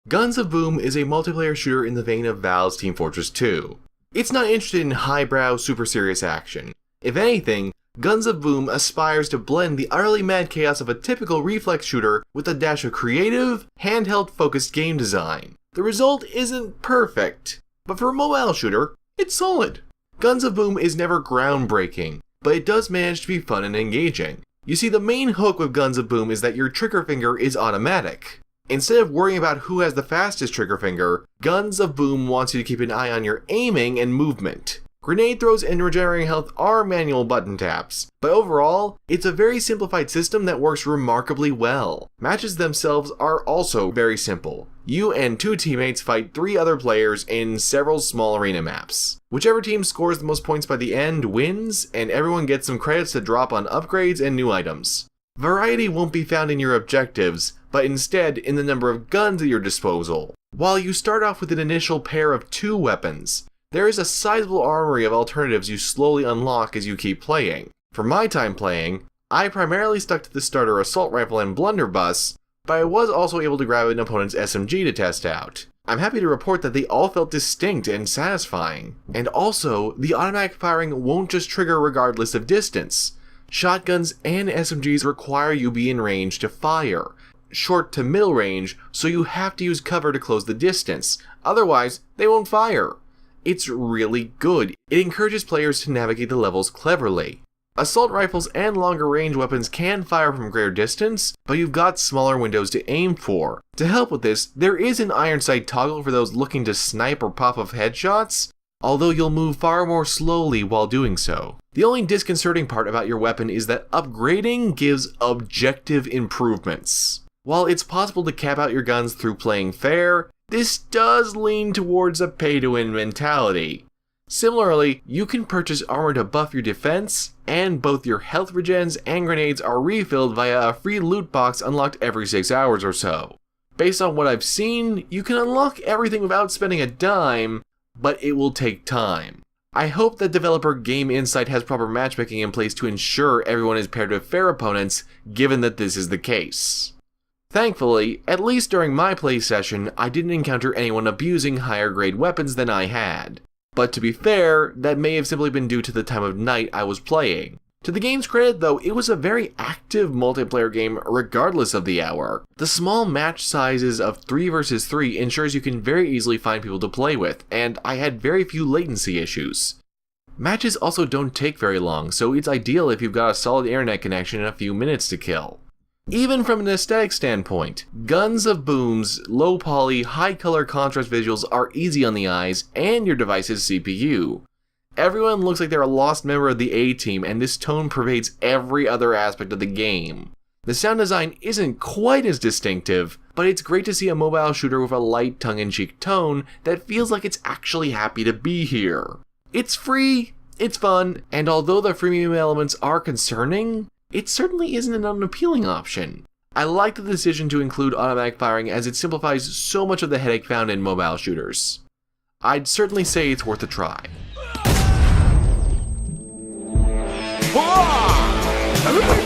Guns of Boom is a multiplayer shooter in the vein of Valve's Team Fortress 2. It's not interested in highbrow, super serious action. If anything, Guns of Boom aspires to blend the utterly mad chaos of a typical reflex shooter with a dash of creative, handheld-focused game design. The result isn't perfect, but for a mobile shooter, it's solid. Guns of Boom is never groundbreaking, but it does manage to be fun and engaging. You see, the main hook with Guns of Boom is that your trigger finger is automatic. Instead of worrying about who has the fastest trigger finger, Guns of Boom wants you to keep an eye on your aiming and movement. Grenade throws and regenerating health are manual button taps, but overall, it's a very simplified system that works remarkably well. Matches themselves are also very simple. You and 2 teammates fight 3 other players in several small arena maps. Whichever team scores the most points by the end wins, and everyone gets some credits to drop on upgrades and new items. Variety won't be found in your objectives, but instead in the number of guns at your disposal. While you start off with an initial pair of 2 weapons, there is a sizable armory of alternatives you slowly unlock as you keep playing. For my time playing, I primarily stuck to the starter assault rifle and blunderbuss, but I was also able to grab an opponent's SMG to test out. I'm happy to report that they all felt distinct and satisfying. And also, the automatic firing won't just trigger regardless of distance. Shotguns and SMGs require you be in range to fire, short to middle range, so you have to use cover to close the distance, otherwise they won't fire. It's really good. It encourages players to navigate the levels cleverly. Assault rifles and longer range weapons can fire from greater distance, but you've got smaller windows to aim for. To help with this, there is an iron sight toggle for those looking to snipe or pop off headshots, although you'll move far more slowly while doing so. The only disconcerting part about your weapon is that upgrading gives objective improvements. While it's possible to cap out your guns through playing fair, this does lean towards a pay-to-win mentality. Similarly, you can purchase armor to buff your defense, and both your health regens and grenades are refilled via a free loot box unlocked every 6 hours or so. Based on what I've seen, you can unlock everything without spending a dime, but it will take time. I hope that developer Game Insight has proper matchmaking in place to ensure everyone is paired with fair opponents, given that this is the case. Thankfully, at least during my play session, I didn't encounter anyone abusing higher grade weapons than I had. But to be fair, that may have simply been due to the time of night I was playing. To the game's credit though, it was a very active multiplayer game regardless of the hour. The small match sizes of 3 versus 3 ensures you can very easily find people to play with, and I had very few latency issues. Matches also don't take very long, so it's ideal if you've got a solid internet connection and a few minutes to kill. Even from an aesthetic standpoint, Guns of Boom's low poly, high color contrast visuals are easy on the eyes and your device's CPU. Everyone looks like they're a lost member of the A-Team, and this tone pervades every other aspect of the game. The sound design isn't quite as distinctive, but it's great to see a mobile shooter with a light tongue-in-cheek tone that feels like it's actually happy to be here. It's free, it's fun, and although the freemium elements are concerning, it certainly isn't an unappealing option. I like the decision to include automatic firing as it simplifies so much of the headache found in mobile shooters. I'd certainly say it's worth a try. Ah!